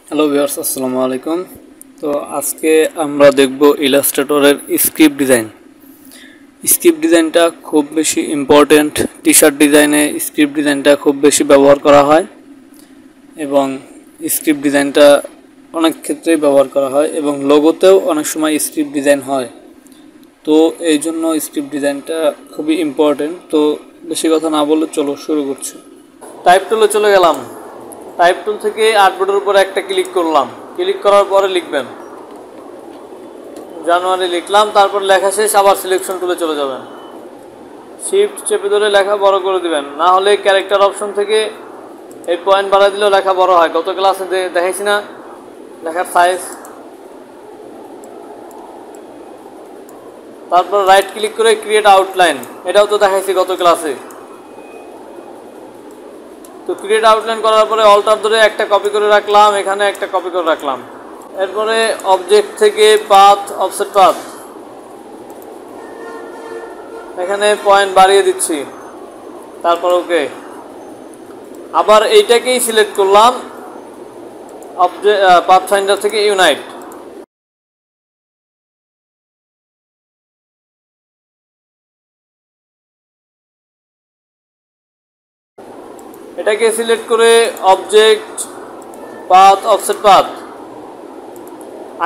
Hello viewers, আসসালামু আলাইকুম। তো আজকে আমরা দেখব ইলাস্ট্রেটরের স্ক্রিপ্ট ডিজাইন। স্ক্রিপ্ট ডিজাইনটা খুব বেশি ইম্পর্টেন্ট। টি শার্ট ডিজাইনে স্ক্রিপ্ট ডিজাইনটা খুব বেশি ব্যবহার করা হয় এবং স্ক্রিপ্ট ডিজাইনটা অনেক ক্ষেত্রেই ব্যবহার করা হয় এবং লোগোতেও অনেক সময় স্ক্রিপ্ট ডিজাইন হয়। তো এই জন্য স্ক্রিপ্ট ডিজাইনটা খুবই ইম্পর্টেন্ট। তো বেশি কথা না বলে চলো শুরু করছি। টাইপ টুলে চলে গেলাম। টাইপ টুল থেকে আর্টবোর্ডের উপর একটা ক্লিক করলাম। ক্লিক করার পরে লিখবেন জানুয়ারি, লিখলাম। তারপর লেখা শেষ, আবার সিলেকশন টুলে চলে যাবেন। শিফট চেপে ধরে লেখা বড় করে দিবেন, না হলে ক্যারেক্টার অপশন থেকে এই পয়েন্ট বাড়ায় দিলেও লেখা বড় হয়। গত ক্লাসে দেখাইছি না লেখার সাইজ। তারপর রাইট ক্লিক করে ক্রিয়েট আউটলাইন, এটাও তো দেখাইছি গত ক্লাসে। তো ক্রিয়েট আউটলাইন করার পরে অল্টার ধরে একটা কপি করে রাখলাম, এখানে একটা কপি করে রাখলাম। এরপরে অবজেক্ট থেকে পাথ, অফসেট পাথ, এখানে পয়েন্ট বাড়িয়ে দিচ্ছি। তারপর ওকে, আবার এইটাকেই সিলেক্ট করলাম অবজেক্ট পাথ ফাইন্ডার থেকে ইউনাইট। এটাকে সিলেক্ট করে অবজেক্ট পাথ, অফসেট পাথ,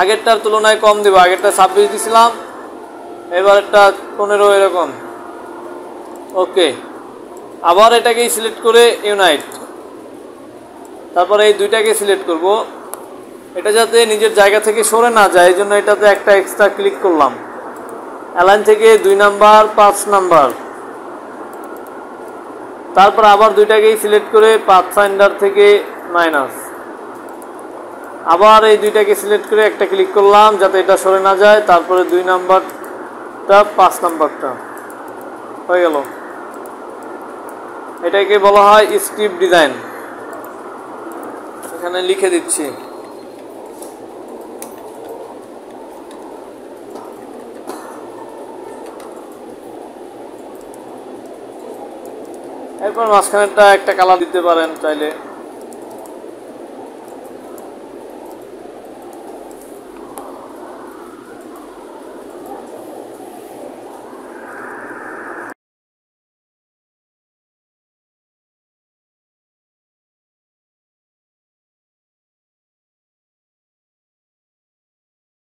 আগেরটার তুলনায় কম দেবো। আগেরটা 26 দিছিলাম, এবার একটা 15 এরকম। ওকে, আবার এটাকেই সিলেক্ট করে ইউনাইট। তারপর এই দুইটাকে সিলেক্ট করব, এটা যাতে নিজের জায়গা থেকে সরে না যায়, এই জন্য এটাতে একটা এক্সট্রা ক্লিক করলাম। অ্যালাইন থেকে 2 নাম্বার, 5 নাম্বার। তারপর আবার দুইটাকেই সিলেক্ট করে পাথ ফাইন্ডার থেকে মাইনাস। আবার এই দুইটাকে সিলেক্ট করে একটা ক্লিক করলাম যাতে এটা সরে না যায়। তারপরে 2 নাম্বারটা, 5 নাম্বারটা হয়ে গেল। এটাকে বলা হয় স্ক্রিপ্ট ডিজাইন। এখানে লিখে দিচ্ছি। এরপর মাঝখানেরটা একটা কালার দিতে পারেন চাইলে।